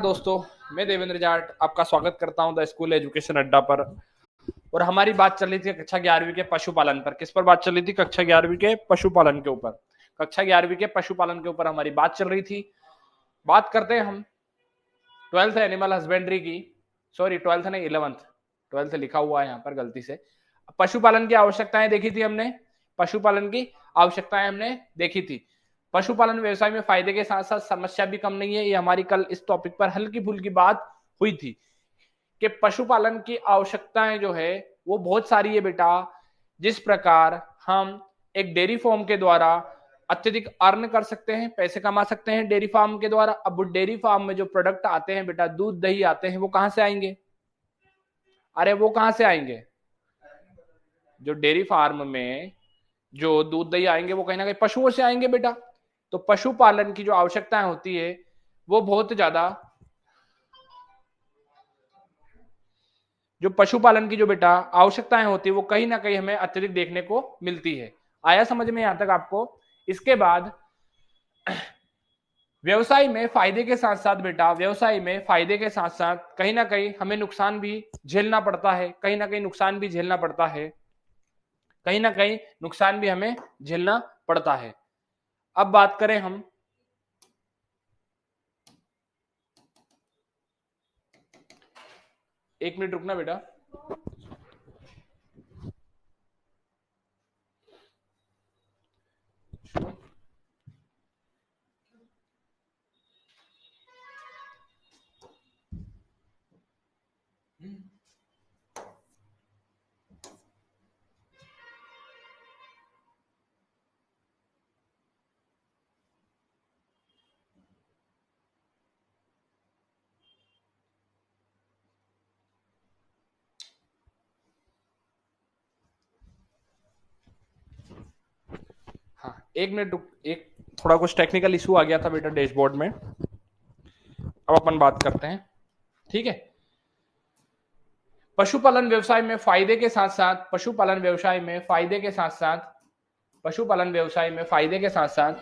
दोस्तों, मैं देवेंद्र जाट आपका स्वागत करता हूं द स्कूल एजुकेशन अड्डा पर। और हमारी बात चल रही थी कक्षा 11वीं के पशुपालन पर। किस पर बात चल रही थी? कक्षा 11वीं के पशुपालन के ऊपर। कक्षा 11वीं के पशुपालन के ऊपर हमारी बात चल रही थी। बात करते हैं हम 12th एनिमल हस्बेंड्री की। सॉरी, 12th नहीं, 11th। 12th लिखा हुआ है यहाँ पर गलती से। पशुपालन की आवश्यकताएं देखी थी हमने। पशुपालन की आवश्यकताएं हमने देखी थी। पशुपालन व्यवसाय में फायदे के साथ साथ समस्या भी कम नहीं है। ये हमारी कल इस टॉपिक पर हल्की फुल्की बात हुई थी कि पशुपालन की आवश्यकताएं जो है वो बहुत सारी है बेटा। जिस प्रकार हम एक डेयरी फार्म के द्वारा अत्यधिक अर्न कर सकते हैं, पैसे कमा सकते हैं डेयरी फार्म के द्वारा। अब डेयरी फार्म में जो प्रोडक्ट आते हैं बेटा, दूध दही आते हैं, वो कहां से आएंगे? अरे वो कहां से आएंगे? जो डेयरी फार्म में जो दूध दही आएंगे वो कहीं ना कहीं पशुओं से आएंगे बेटा। तो पशुपालन की जो आवश्यकताएं होती है वो बहुत ज्यादा, जो पशुपालन की जो बेटा आवश्यकताएं होती है वो कहीं ना कहीं हमें अत्यधिक देखने को मिलती है। आया समझ में यहां तक आपको? इसके बाद व्यवसाय में फायदे के साथ साथ बेटा, व्यवसाय में फायदे के साथ साथ कहीं ना कहीं हमें नुकसान भी झेलना पड़ता है। कहीं ना कहीं नुकसान भी झेलना पड़ता है। कहीं ना कहीं नुकसान भी हमें झेलना पड़ता है। अब बात करें हम, एक मिनट रुकना बेटा। हाँ, एक मिनट रुक। एक थोड़ा कुछ टेक्निकल इशू आ गया था बेटा डैशबोर्ड में। अब अपन बात करते हैं, ठीक है। पशुपालन व्यवसाय में फायदे के साथ साथ, पशुपालन व्यवसाय में फायदे के साथ साथ, पशुपालन व्यवसाय में फायदे के साथ साथ,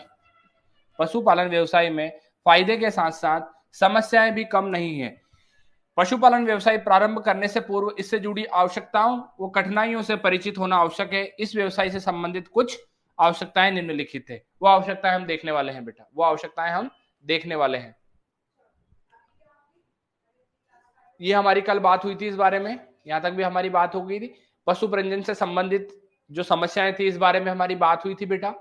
पशुपालन व्यवसाय में फायदे के साथ साथ समस्याएं भी कम नहीं है। पशुपालन व्यवसाय प्रारंभ करने से पूर्व इससे जुड़ी आवश्यकताओं व कठिनाइयों से परिचित होना आवश्यक है। इस व्यवसाय से संबंधित कुछ आवश्यकताएं निम्नलिखित है। वो आवश्यकताएं हम देखने वाले हैं बेटा, वो आवश्यकताएं हम देखने वाले हैं। ये हमारी कल बात हुई थी इस बारे में, यहां तक भी हमारी बात हो गई थी। पशु प्रजनन से संबंधित जो समस्याएं थी इस बारे में हमारी बात हुई थी बेटा।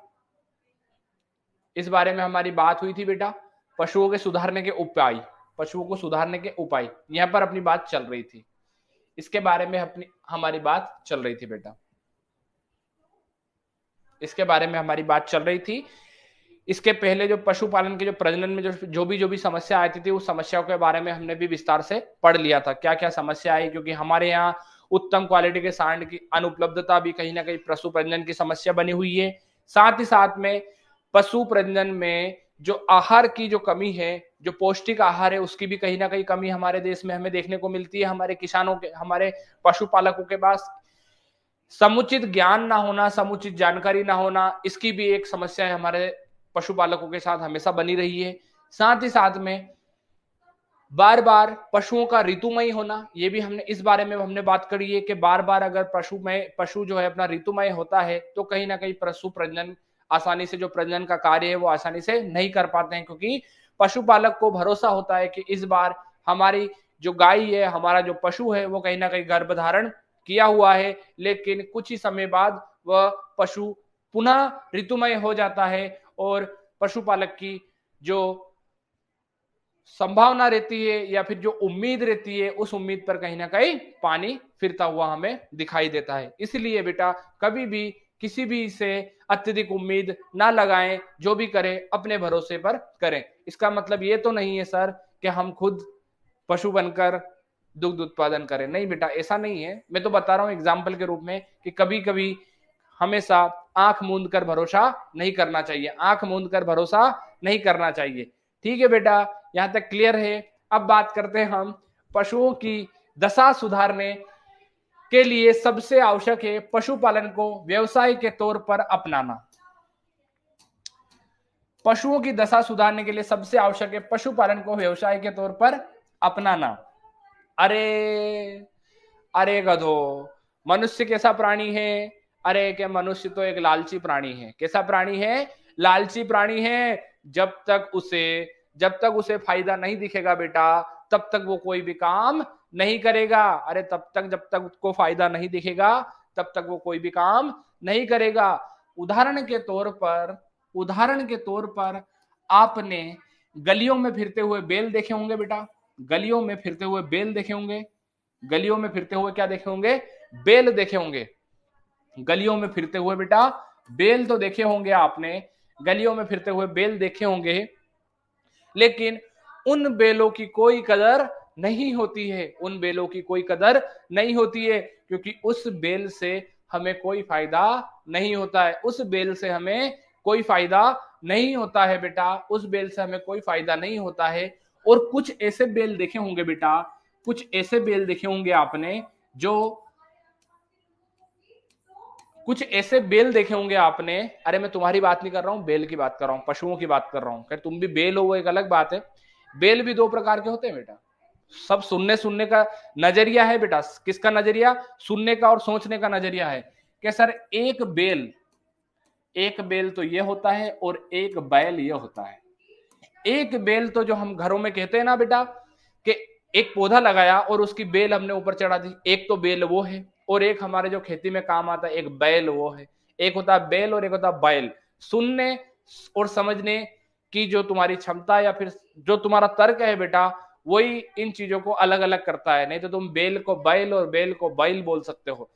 इस बारे में हमारी बात हुई थी बेटा। पशुओं के सुधारने के उपाय, पशुओं को सुधारने के उपाय, यहां पर अपनी बात चल रही थी। इसके बारे में अपनी हमारी बात चल रही थी बेटा। इसके बारे में हमारी बात चल रही थी। इसके पहले जो पशुपालन के जो प्रजनन में जो भी समस्या आती थी उस समस्याओं के बारे में हमने भी विस्तार से पढ़ लिया था, क्या क्या समस्या आई। क्योंकि हमारे यहाँ उत्तम क्वालिटी के सांड की अनुपलब्धता भी कहीं ना कहीं पशु प्रजनन की समस्या बनी हुई है। साथ ही साथ में पशु प्रजनन में जो आहार की जो कमी है, जो पौष्टिक आहार है, उसकी भी कहीं ना कहीं कमी हमारे देश में हमें देखने को मिलती है। हमारे किसानों के, हमारे पशुपालकों के पास समुचित ज्ञान ना होना, समुचित जानकारी ना होना, इसकी भी एक समस्या है हमारे पशुपालकों के साथ हमेशा बनी रही है। साथ ही साथ में बार बार पशुओं का ऋतुमय होना, ये भी हमने इस बारे में हमने बात करी है कि बार बार अगर पशु जो है अपना ऋतुमय होता है तो कहीं ना कहीं पशु प्रजनन आसानी से, जो प्रजनन का कार्य है वो आसानी से नहीं कर पाते हैं। क्योंकि पशुपालक को भरोसा होता है कि इस बार हमारी जो गाय है, हमारा जो पशु है वो कहीं ना कहीं गर्भधारण किया हुआ है, लेकिन कुछ ही समय बाद वह पशु पुनः ऋतुमय हो जाता है और पशुपालक की जो संभावना रहती है या फिर जो उम्मीद रहती है उस उम्मीद पर कहीं ना कहीं पानी फिरता हुआ हमें दिखाई देता है। इसलिए बेटा कभी भी किसी भी से अत्यधिक उम्मीद ना लगाएं, जो भी करें अपने भरोसे पर करें। इसका मतलब ये तो नहीं है सर कि हम खुद पशु बनकर दुग्ध उत्पादन करें, नहीं बेटा ऐसा नहीं है। मैं तो बता रहा हूं एग्जाम्पल के रूप में कि कभी कभी हमेशा आंख मूंद कर भरोसा नहीं करना चाहिए, आंख मूंद कर भरोसा नहीं करना चाहिए। ठीक है बेटा, यहां तक क्लियर है। अब बात करते हैं हम पशुओं की दशा सुधारने के लिए सबसे आवश्यक है पशुपालन को व्यवसाय के तौर पर अपनाना। पशुओं की दशा सुधारने के लिए सबसे आवश्यक है पशुपालन को व्यवसाय के तौर पर अपनाना। अरे अरे गधो, मनुष्य कैसा प्राणी है? अरे क्या मनुष्य तो एक लालची प्राणी है। कैसा प्राणी है? लालची प्राणी है। जब तक उसे फायदा नहीं दिखेगा बेटा, तब तक वो कोई भी काम नहीं करेगा। अरे जब तक उसको फायदा नहीं दिखेगा, तब तक वो कोई भी काम नहीं करेगा। उदाहरण के तौर पर आपने गलियों में फिरते हुए बेल देखे होंगे बेटा। गलियों में फिरते हुए बेल देखे होंगे। गलियों में फिरते हुए क्या देखे होंगे? बेल देखे होंगे। गलियों में फिरते हुए बेटा बेल तो देखे होंगे आपने। गलियों में फिरते हुए बेल देखे होंगे, लेकिन उन बेलों की कोई कदर नहीं होती है। उन बेलों की कोई कदर नहीं होती है, क्योंकि उस बेल से हमें कोई फायदा नहीं होता है। उस बेल से हमें कोई फायदा नहीं होता है बेटा। उस बेल से हमें कोई फायदा नहीं होता है। और कुछ ऐसे बेल देखे होंगे बेटा, कुछ ऐसे बेल देखे होंगे आपने कुछ ऐसे बेल देखे होंगे आपने। अरे मैं तुम्हारी बात नहीं कर रहा हूं, बेल की बात कर रहा हूं, पशुओं की बात कर रहा हूं। खैर तुम भी बेल हो वो एक अलग बात है। बेल भी दो प्रकार के होते हैं बेटा। सब सुनने का नजरिया है बेटा। किसका नजरिया? सुनने का और सोचने का नजरिया है। कि सर एक बेल तो ये होता है और एक बैल ये होता है। एक बेल तो जो हम घरों में कहते हैं ना बेटा, कि एक पौधा लगाया और उसकी बेल हमने ऊपर चढ़ा दी, एक तो बेल वो है। और एक हमारे जो खेती में काम आता है, एक बैल वो है। एक होता है बेल और एक होता है बैल। सुनने और समझने की जो तुम्हारी क्षमता या फिर जो तुम्हारा तर्क है बेटा, वही इन चीजों को अलग अलग करता है। नहीं तो तुम बेल को बैल और बेल को बैल बोल सकते हो।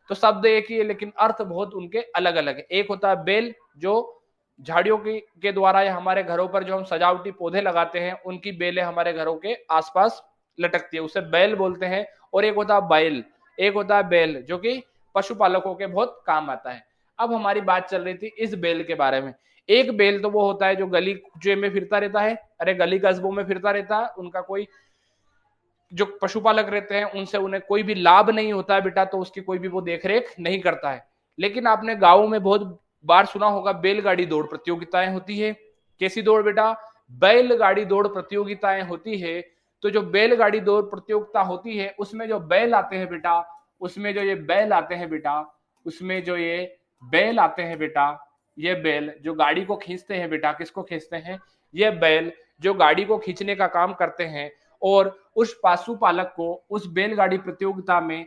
तो शब्द एक ही है, लेकिन अर्थ बहुत उनके अलग अलग है। एक होता है बेल, जो झाड़ियों के द्वारा या हमारे घरों पर जो हम सजावटी पौधे लगाते हैं, उनकी बेलें हमारे घरों के आसपास लटकती है, उसे बैल बोलते हैं। और एक होता है बैल, एक होता है बैल जो कि पशुपालकों के बहुत काम आता है। अब हमारी बात चल रही थी इस बेल के बारे में। एक बेल तो वो होता है जो गली कुचे में फिरता रहता है। अरे गली कस्बों में फिरता रहता है, उनका कोई जो पशुपालक रहते हैं उनसे उन्हें कोई भी लाभ नहीं होता है बेटा, तो उसकी कोई भी वो देखरेख नहीं करता है। लेकिन आपने गाँव में बहुत बार सुना होगा बैलगाड़ी दौड़ प्रतियोगिताएं होती है। कैसी दौड़ बेटा? बैलगाड़ी दौड़ प्रतियोगिताएं होती है। तो जो बैलगाड़ी दौड़ प्रतियोगिता होती है, उसमें जो बैल आते हैं बेटा, उसमें जो ये बैल आते हैं बेटा, उसमें जो ये बैल आते हैं बेटा, ये बैल जो गाड़ी को खींचते हैं बेटा, किसको खींचते हैं? ये बैल जो गाड़ी को खींचने का काम करते हैं। और उस पशुपालक को उस बैलगाड़ी प्रतियोगिता में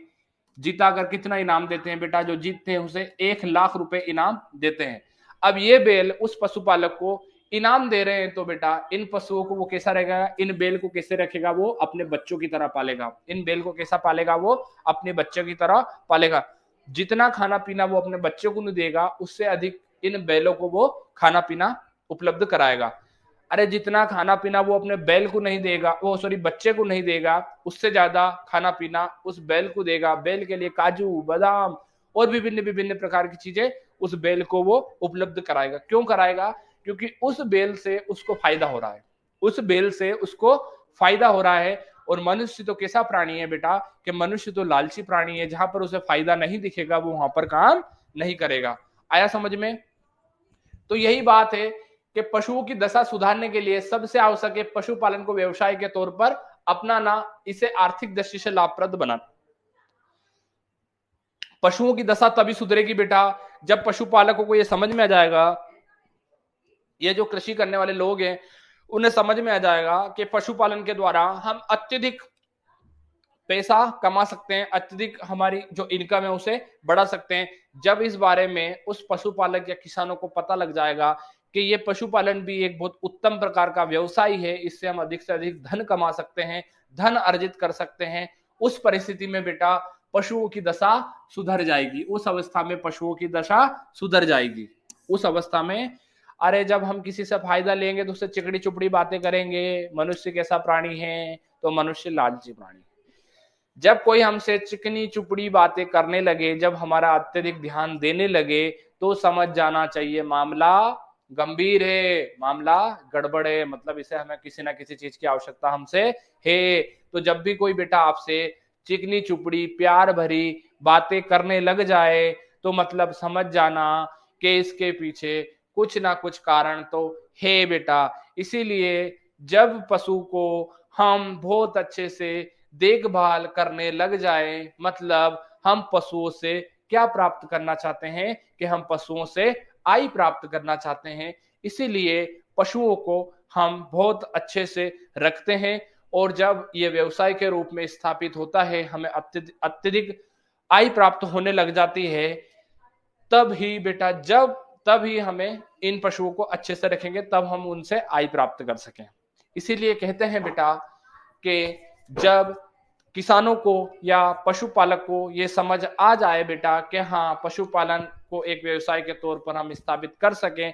जीता कर कितना इनाम देते हैं बेटा? जो जीतते हैं उसे 1 लाख रुपए इनाम देते हैं। अब ये बैल उस पशुपालक को इनाम दे रहे हैं, तो बेटा इन पशुओं को वो कैसा रहेगा? इन बैल को कैसे रखेगा? वो अपने बच्चों की तरह पालेगा। इन बैल को कैसा पालेगा? वो अपने बच्चों की तरह पालेगा। जितना खाना पीना वो अपने बच्चों को नहीं देगा, उससे अधिक इन बैलों को वो खाना पीना उपलब्ध कराएगा। अरे जितना खाना पीना वो अपने बैल को नहीं देगा, वो सॉरी बच्चे को नहीं देगा, उससे ज्यादा खाना पीना उस बैल को देगा। बैल के लिए काजू बादाम और विभिन्न विभिन्न प्रकार की चीजें उस बैल को वो उपलब्ध कराएगा। क्यों कराएगा? क्योंकि उस बैल से उसको फायदा हो रहा है। उस बैल से उसको फायदा हो रहा है। और मनुष्य तो कैसा प्राणी है बेटा? कि मनुष्य तो लालची प्राणी है। जहां पर उसे फायदा नहीं दिखेगा वो वहां पर काम नहीं करेगा। आया समझ में? तो यही बात है कि पशुओं की दशा सुधारने के लिए सबसे आवश्यक है पशुपालन को व्यवसाय के तौर पर अपनाना, इसे आर्थिक दृष्टि से लाभप्रद बनाना। पशुओं की दशा तभी सुधरेगी बेटा जब पशुपालकों को यह समझ में आ जाएगा, ये जो कृषि करने वाले लोग हैं उन्हें समझ में आ जाएगा कि पशुपालन के द्वारा हम अत्यधिक पैसा कमा सकते हैं, अत्यधिक हमारी जो इनकम है उसे बढ़ा सकते हैं। जब इस बारे में उस पशुपालक या किसानों को पता लग जाएगा कि ये पशुपालन भी एक बहुत उत्तम प्रकार का व्यवसाय है, इससे हम अधिक से अधिक धन कमा सकते हैं, धन अर्जित कर सकते हैं, उस परिस्थिति में बेटा पशुओं की दशा सुधर जाएगी। उस अवस्था में पशुओं की दशा सुधर जाएगी। उस अवस्था में अरे जब हम किसी से फायदा लेंगे तो उससे चिकड़ी चुपड़ी बातें करेंगे, मनुष्य कैसा प्राणी है? तो मनुष्य लालची प्राणी। जब कोई हमसे चिकनी चुपड़ी बातें करने लगे, जब हमारा अत्यधिक ध्यान देने लगे, तो समझ जाना चाहिए मामला गंभीर है, मामला गड़बड़ है। मतलब इसे हमें किसी ना किसी चीज की आवश्यकता हमसे है। तो जब भी कोई बेटा आपसे चिकनी चुपड़ी प्यार भरी बातें करने लग जाए, तो मतलब समझ जाना कि इसके पीछे कुछ ना कुछ कारण तो है बेटा। इसीलिए जब पशु को हम बहुत अच्छे से देखभाल करने लग जाए, मतलब हम पशुओं से क्या प्राप्त करना चाहते हैं कि हम पशुओं से आय प्राप्त करना चाहते हैं। इसीलिए पशुओं को हम बहुत अच्छे से रखते हैं और जब ये व्यवसाय के रूप में स्थापित होता है, हमें अत्यधिक आय प्राप्त होने लग जाती है, तब ही बेटा तब ही हमें इन पशुओं को अच्छे से रखेंगे, तब हम उनसे आय प्राप्त कर सकें। इसीलिए कहते हैं बेटा कि जब किसानों को या पशुपालक को ये समझ आ जाए बेटा कि हाँ, पशुपालन को एक व्यवसाय के तौर पर हम स्थापित कर सकें,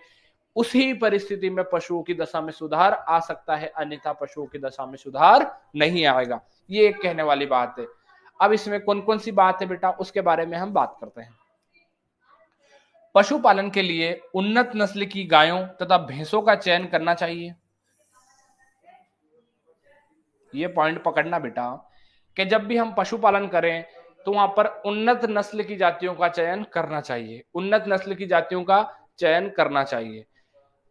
उसी परिस्थिति में पशुओं की दशा में सुधार आ सकता है, अन्यथा पशुओं की दशा में सुधार नहीं आएगा। ये एक कहने वाली बात है। अब इसमें कौन कौन सी बात है बेटा, उसके बारे में हम बात करते हैं। पशुपालन के लिए उन्नत नस्ल की गायों तथा भैंसों का चयन करना चाहिए। ये पॉइंट पकड़ना बेटा कि जब भी हम पशुपालन करें तो वहां पर उन्नत नस्ल की जातियों का चयन करना चाहिए, उन्नत नस्ल की जातियों का चयन करना चाहिए।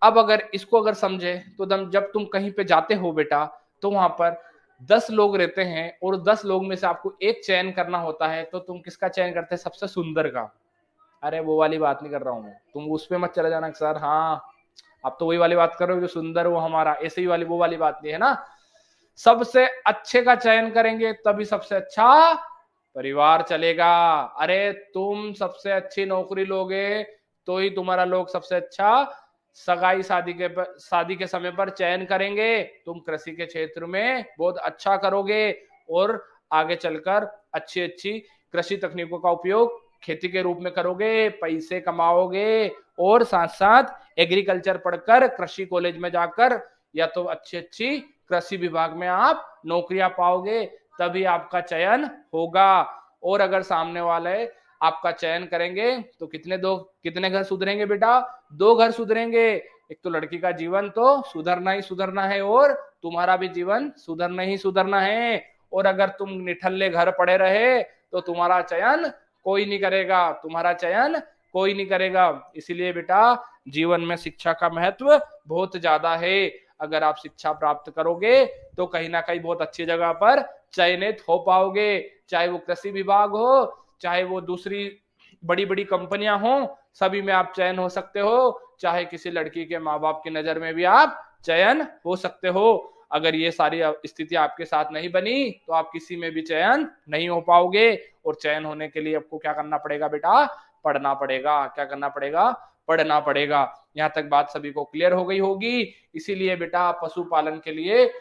अब अगर इसको अगर समझे तो जब तुम कहीं पे जाते हो बेटा, तो वहां पर 10 लोग रहते हैं और 10 लोग में से आपको एक चयन करना होता है, तो तुम किसका चयन करते हैं? सबसे सुंदर का। अरे वो वाली बात नहीं कर रहा हूं मैं, तुम उस पे मत चले जाना सर। हाँ, आप तो वही वाली बात कर रहे हो जो सुंदर वो हमारा, ऐसे ही वाली वो वाली बात नहीं है ना। सबसे अच्छे का चयन करेंगे तभी सबसे अच्छा परिवार चलेगा। अरे तुम सबसे अच्छी नौकरी लोगे तो ही तुम्हारा लोग सबसे अच्छा सगाई शादी के समय पर चयन करेंगे। तुम कृषि के क्षेत्र में बहुत अच्छा करोगे और आगे चलकर अच्छी अच्छी कृषि तकनीकों का उपयोग खेती के रूप में करोगे, पैसे कमाओगे और साथ साथ एग्रीकल्चर पढ़कर कृषि कॉलेज में जाकर या तो अच्छी अच्छी कृषि विभाग में आप नौकरियां पाओगे, तभी आपका चयन होगा। और अगर सामने वाले आपका चयन करेंगे तो कितने घर सुधरेंगे बेटा? 2 घर सुधरेंगे। एक तो लड़की का जीवन तो सुधरना ही सुधरना है और तुम्हारा भी जीवन सुधरना ही सुधरना है। और अगर तुम निठल्ले घर पड़े रहे तो तुम्हारा चयन कोई नहीं करेगा, तुम्हारा चयन कोई नहीं करेगा। इसीलिए बेटा जीवन में शिक्षा का महत्व बहुत ज्यादा है। अगर आप शिक्षा प्राप्त करोगे तो कहीं ना कहीं बहुत अच्छी जगह पर चयनित हो पाओगे, चाहे वो कृषि विभाग हो, चाहे वो दूसरी बड़ी बड़ी कंपनियां हो, सभी में आप चयन हो सकते हो। चाहे किसी लड़की के माँ बाप की नजर में भी आप चयन हो सकते हो। अगर ये सारी स्थिति आपके साथ नहीं बनी तो आप किसी में भी चयन नहीं हो पाओगे। और चयन होने के लिए आपको क्या करना पड़ेगा बेटा? पढ़ना पड़ेगा। क्या करना पड़ेगा? पढ़ना पड़ेगा। यहाँ तक बात सभी को क्लियर हो गई होगी। इसीलिए बेटा पशुपालन के लिए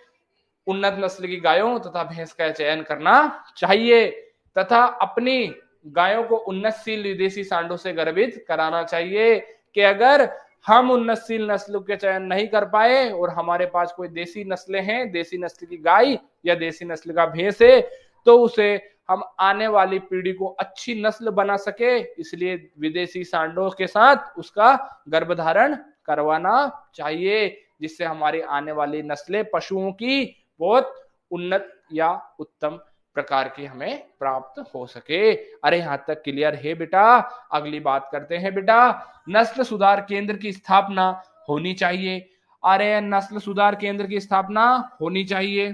उन्नत नस्ल की गायों तथा भैंस का चयन करना चाहिए तथा अपनी गायों को उन्नतशील विदेशी सांडों से गर्भित कराना चाहिए। कि अगर हम उन्नतशील नस्ल के चयन नहीं कर पाए और हमारे पास कोई देसी नस्लें हैं, देसी नस्ल की गाय या देसी नस्ल का भैंस है, तो उसे हम आने वाली पीढ़ी को अच्छी नस्ल बना सके, इसलिए विदेशी सांडों के साथ उसका गर्भधारण करवाना चाहिए, जिससे हमारी आने वाली नस्लें पशुओं की बहुत उन्नत या उत्तम प्रकार की हमें प्राप्त हो सके। अरे यहां तक क्लियर है बेटा? अगली बात करते हैं बेटा, नस्ल सुधार केंद्र की स्थापना होनी चाहिए। अरे नस्ल सुधार केंद्र की स्थापना होनी चाहिए।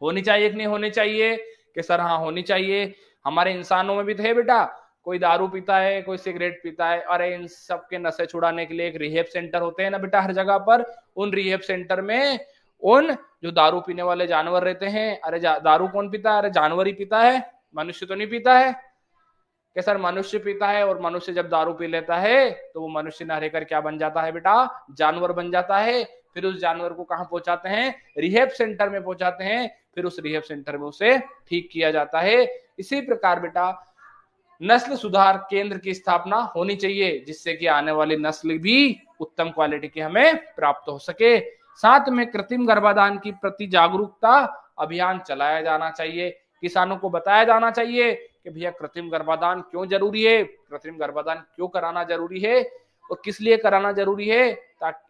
होनी चाहिए कि नहीं होनी चाहिए? कि सर हाँ होनी चाहिए। हमारे इंसानों में भी तो है बेटा, कोई दारू पीता है, कोई सिगरेट पीता है। अरे इन सब के नशे छुड़ाने के लिए एक रिहेब सेंटर होते हैं ना बेटा हर जगह पर। उन रिहेब सेंटर में उन जो दारू पीने वाले जानवर रहते हैं, अरे दारू कौन पीता है? अरे जानवर ही पीता है, मनुष्य तो नहीं पीता है। कि सर मनुष्य पीता है, और मनुष्य जब दारू पी लेता है तो वो मनुष्य न रहकर क्या बन जाता है बेटा? जानवर बन जाता है। फिर उस जानवर को कहां पहुंचाते हैं? रिहेब सेंटर में पहुंचाते हैं। फिर उस रिहेब सेंटर में उसे ठीक किया जाता है। इसी प्रकार बेटा नस्ल सुधार केंद्र की स्थापना होनी चाहिए, जिससे कि आने वाली नस्ल भी उत्तम क्वालिटी की हमें प्राप्त हो सके। साथ में कृत्रिम गर्भाधान की प्रति जागरूकता अभियान चलाया जाना चाहिए। किसानों को बताया जाना चाहिए कि भैया कृत्रिम गर्भाधान क्यों जरूरी है, कृत्रिम गर्भाधान क्यों कराना जरूरी है और किस लिए कराना जरूरी है।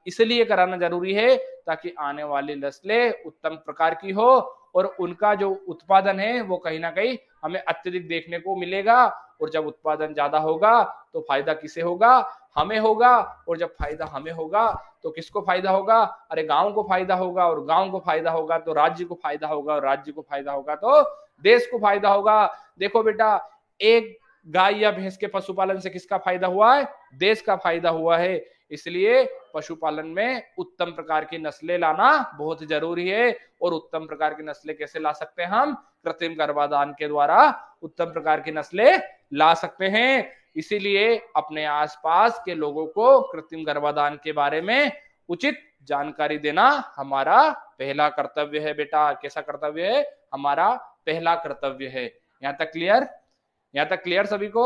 इसलिए कराना जरूरी है ताकि आने वाली नस्लें उत्तम प्रकार की हो और उनका जो उत्पादन है वो कहीं ना कहीं हमें अत्यधिक देखने को मिलेगा और जब उत्पादन ज्यादा होगा तो फायदा किसे होगा? हमें होगा। और जब फायदा हमें होगा तो किसको फायदा होगा? अरे गांव को फायदा होगा, और गांव को फायदा होगा तो राज्य को फायदा होगा, और राज्य को फायदा होगा तो देश को फायदा होगा। देखो बेटा, एक गाय या भैंस के पशुपालन से किसका फायदा हुआ है? देश का फायदा हुआ है। इसलिए पशुपालन में उत्तम प्रकार की नस्लें लाना बहुत जरूरी है। और उत्तम प्रकार की नस्लें कैसे ला सकते हैं? हम कृत्रिम गर्भाधान के द्वारा उत्तम प्रकार की नस्लें ला सकते हैं। इसीलिए अपने आसपास के लोगों को कृत्रिम गर्भाधान के बारे में उचित जानकारी देना हमारा पहला कर्तव्य है बेटा। कैसा कर्तव्य है? हमारा पहला कर्तव्य है। यहां तक क्लियर? यहां तक क्लियर सभी को?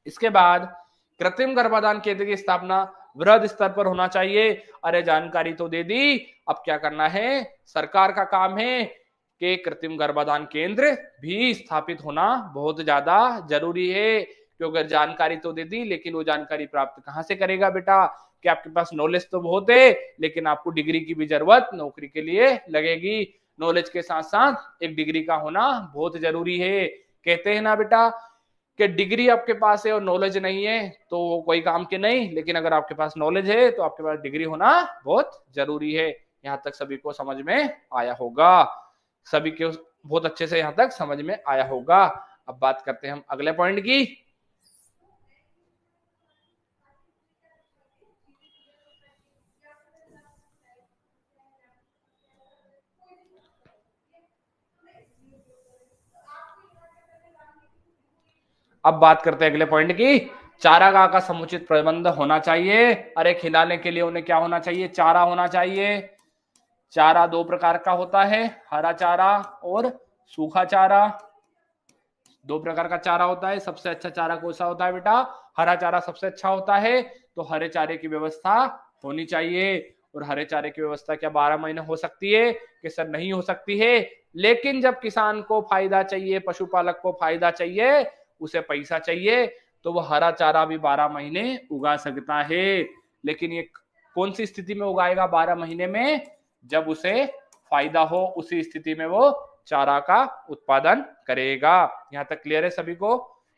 इसके बाद कृत्रिम गर्भाधान केंद्र की स्थापना वृहद स्तर पर होना चाहिए। अरे जानकारी तो दे दी, अब क्या करना है? सरकार का काम है कि कृत्रिम गर्भाधान केंद्र भी स्थापित होना बहुत ज्यादा जरूरी है। क्योंकि अगर जानकारी तो दे दी, लेकिन वो जानकारी प्राप्त कहां से करेगा बेटा? कि आपके पास नॉलेज तो बहुत है, लेकिन आपको डिग्री की भी जरूरत नौकरी के लिए लगेगी। नॉलेज के साथ साथ एक डिग्री का होना बहुत जरूरी है। कहते हैं ना बेटा कि डिग्री आपके पास है और नॉलेज नहीं है तो कोई काम के नहीं, लेकिन अगर आपके पास नॉलेज है तो आपके पास डिग्री होना बहुत जरूरी है। यहां तक सभी को समझ में आया होगा? सभी के बहुत अच्छे से यहां तक समझ में आया होगा। अब बात करते हैं हम अगले पॉइंट की। अब बात करते हैं अगले पॉइंट की। चारागाह का समुचित प्रबंध होना चाहिए। अरे खिलाने के लिए उन्हें क्या होना चाहिए? चारा होना चाहिए। चारा दो प्रकार का होता है, हरा चारा और सूखा चारा। दो प्रकार का चारा होता है। सबसे अच्छा चारा कौन सा होता है बेटा? हरा चारा सबसे अच्छा होता है। तो हरे चारे की व्यवस्था होनी चाहिए। और हरे चारे की व्यवस्था क्या 12 महीने हो सकती है? कि सर नहीं हो सकती है। लेकिन जब किसान को फायदा चाहिए, पशुपालक को फायदा चाहिए, उसे पैसा चाहिए, तो वो हरा चारा भी 12 महीने उगा सकता है। लेकिन ये कौन सी स्थिति में उगाएगा 12 महीने में? जब उसे फायदा हो, उसी स्थिति में वो चारा का उत्पादन करेगा। यहां तक क्लियर है सभी को?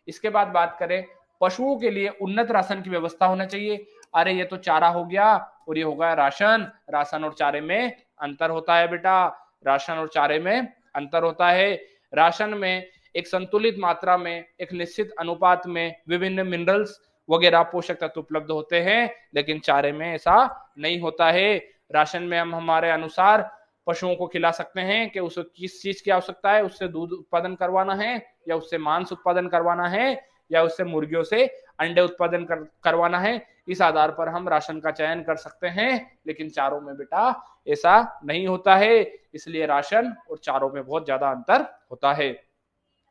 इसके बाद बात करें, पशुओं के लिए उन्नत राशन की व्यवस्था होना चाहिए। अरे ये तो चारा हो गया और ये हो गया राशन। राशन और चारे में अंतर होता है बेटा। राशन और चारे में अंतर होता है। राशन में एक संतुलित मात्रा में, एक निश्चित अनुपात में विभिन्न मिनरल्स वगैरह पोषक तत्व उपलब्ध होते हैं, लेकिन चारे में ऐसा नहीं होता है। राशन में हम हमारे अनुसार पशुओं को खिला सकते हैं कि उसे किस चीज की आवश्यकता है, उससे दूध उत्पादन करवाना है, या उससे मांस उत्पादन करवाना है, या उससे मुर्गियों से अंडे उत्पादन करवाना है। इस आधार पर हम राशन का चयन कर सकते हैं। लेकिन चारों में बेटा ऐसा नहीं होता है। इसलिए राशन और चारों में बहुत ज्यादा अंतर होता है।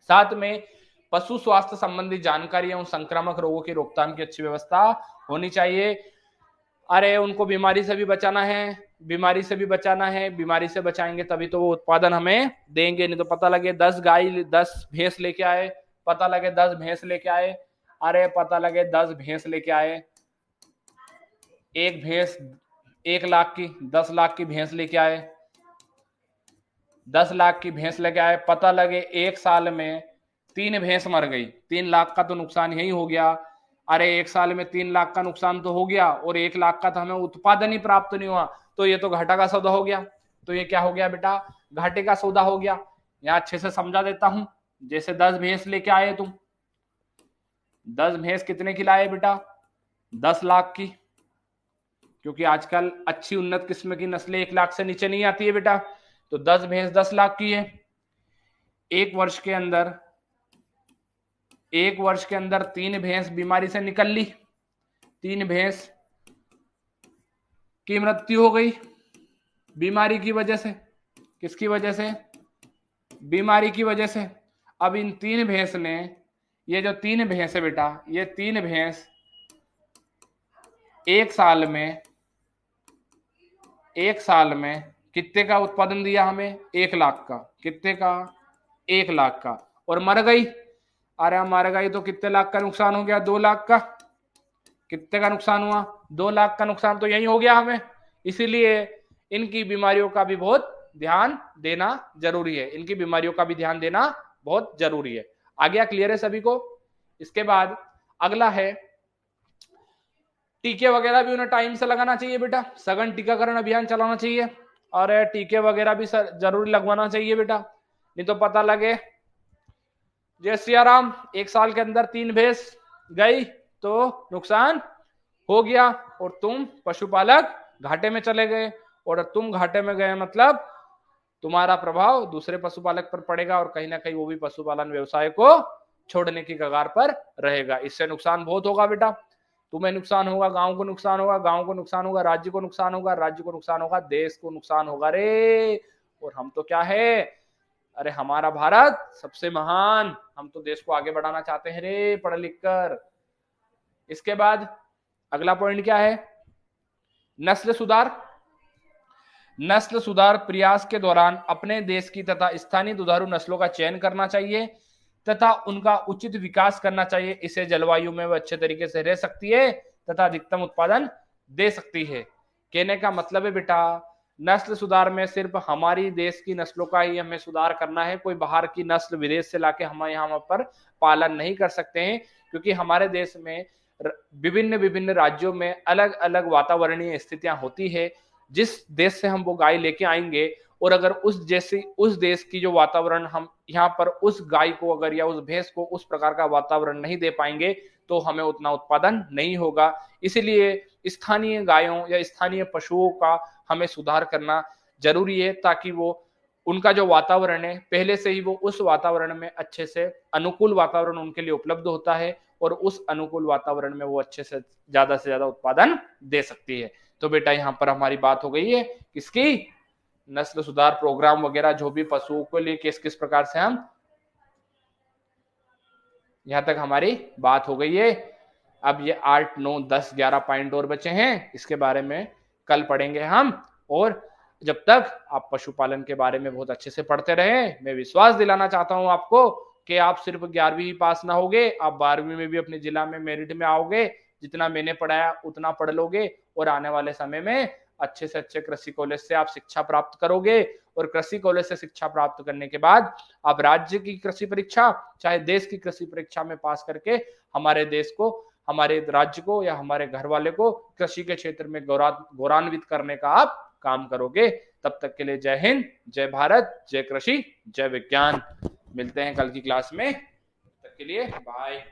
साथ में पशु स्वास्थ्य संबंधी जानकारी एवं संक्रामक रोगों की रोकथाम की अच्छी व्यवस्था होनी चाहिए। अरे उनको बीमारी से भी बचाना है, बीमारी से भी बचाना है। बीमारी से बचाएंगे तभी तो वो उत्पादन हमें देंगे। नहीं तो पता लगे 10 गाय 10 भैंस लेके आए, पता लगे 10 भैंस लेके आए, अरे पता लगे 10 भैंस लेके आए, एक भैंस 1 लाख की, 10 लाख की भैंस लेके आए, 10 लाख की भैंस लेके आए, पता लगे एक साल में 3 भैंस मर गई, 3 लाख का तो नुकसान यही हो गया। अरे एक साल में 3 लाख का नुकसान तो हो गया और 1 लाख का तो हमें उत्पादन ही प्राप्त नहीं हुआ, तो ये तो घाटा का सौदा हो गया। तो ये क्या हो गया बेटा? घाटे का सौदा हो गया। यहाँ अच्छे से समझा देता हूं। जैसे 10 भैंस लेके आए तुम, 10 भैंस कितने की लाए बेटा? 10 लाख की। क्योंकि आजकल अच्छी उन्नत किस्म की नस्लें 1 लाख से नीचे नहीं आती है बेटा। तो 10 भैंस 10 लाख की है। एक वर्ष के अंदर 3 भैंस बीमारी से निकल ली, 3 भैंस की मृत्यु हो गई बीमारी की वजह से। किसकी वजह से? बीमारी की वजह से। अब इन 3 भैंस ने, ये जो 3 भैंस है बेटा, ये 3 भैंस एक साल में कितने का उत्पादन दिया हमें? 1 लाख का। कितने का? 1 लाख का। और मर गई, अरे मर गई तो कितने लाख का नुकसान हो गया? 2 लाख का। कितने का नुकसान हुआ? 2 लाख का नुकसान तो यही हो गया हमें। इसीलिए इनकी बीमारियों का भी बहुत ध्यान देना जरूरी है। इनकी बीमारियों का भी ध्यान देना बहुत जरूरी है। आ गया? क्लियर है सभी को? इसके बाद अगला है टीके वगैरह भी उन्हें टाइम से लगाना चाहिए बेटा, सघन टीकाकरण अभियान चलाना चाहिए, और टीके वगैरह भी जरूरी लगवाना चाहिए बेटा, नहीं तो पता लगे जय सिया राम 1 साल के अंदर 3 भैंस गई तो नुकसान हो गया और तुम पशुपालक घाटे में चले गए, और तुम घाटे में गए मतलब तुम्हारा प्रभाव दूसरे पशुपालक पर पड़ेगा और कहीं ना कहीं वो भी पशुपालन व्यवसाय को छोड़ने की कगार पर रहेगा। इससे नुकसान बहुत होगा बेटा, तुम्हें नुकसान होगा, गांव को नुकसान होगा, गांव को नुकसान होगा, राज्य को नुकसान होगा, राज्य को नुकसान होगा, देश को नुकसान होगा रे। और हम तो क्या है, अरे हमारा भारत सबसे महान, हम तो देश को आगे बढ़ाना चाहते हैं रे पढ़ लिख कर। इसके बाद अगला पॉइंट क्या है, नस्ल सुधार। नस्ल सुधार प्रयास के दौरान अपने देश की तथा स्थानीय दुधारू नस्लों का चयन करना चाहिए तथा उनका उचित विकास करना चाहिए। इसे जलवायु में वह अच्छे तरीके से रह सकती है तथा अधिकतम उत्पादन दे सकती है। कहने का मतलब है बेटा, नस्ल सुधार में सिर्फ हमारी देश की नस्लों का ही हमें सुधार करना है, कोई बाहर की नस्ल विदेश से लाके हम यहाँ पर पालन नहीं कर सकते हैं, क्योंकि हमारे देश में विभिन्न विभिन्न राज्यों में अलग अलग वातावरणीय स्थितियां होती है। जिस देश से हम वो गाय लेके आएंगे और अगर उस देश की जो वातावरण हम यहाँ पर उस गाय को अगर या उस भैंस को उस प्रकार का वातावरण नहीं दे पाएंगे तो हमें उतना उत्पादन नहीं होगा। इसीलिए स्थानीय गायों या स्थानीय पशुओं का हमें सुधार करना जरूरी है, ताकि वो उनका जो वातावरण है पहले से ही वो उस वातावरण में अच्छे से अनुकूल वातावरण उनके लिए उपलब्ध होता है और उस अनुकूल वातावरण में वो अच्छे से ज्यादा उत्पादन दे सकती है। तो बेटा यहाँ पर हमारी बात हो गई है किसकी, नस्ल सुधार प्रोग्राम वगैरह जो भी पशुओं के लिए किस किस प्रकार से हम, यहां तक हमारी बात हो गई है। अब ये 8, 9, 10, 11 पॉइंट और बचे हैं, इसके बारे में कल पढ़ेंगे हम। और जब तक आप पशुपालन के बारे में बहुत अच्छे से पढ़ते रहे, मैं विश्वास दिलाना चाहता हूं आपको कि आप सिर्फ 11वीं पास ना होगे, आप 12वीं में भी अपने जिला में मेरिट में आओगे। जितना मैंने पढ़ाया उतना पढ़ लोगे और आने वाले समय में अच्छे से अच्छे कृषि कॉलेज से आप शिक्षा प्राप्त करोगे, और कृषि कॉलेज से शिक्षा प्राप्त करने के बाद आप राज्य की कृषि परीक्षा चाहे देश की कृषि परीक्षा में पास करके हमारे देश को, हमारे राज्य को या हमारे घर वाले को कृषि के क्षेत्र में गौरवान्वित करने का आप काम करोगे। तब तक के लिए जय हिंद, जय भारत, जय कृषि, जय विज्ञान। मिलते हैं कल की क्लास में, तब तक के लिए बाय।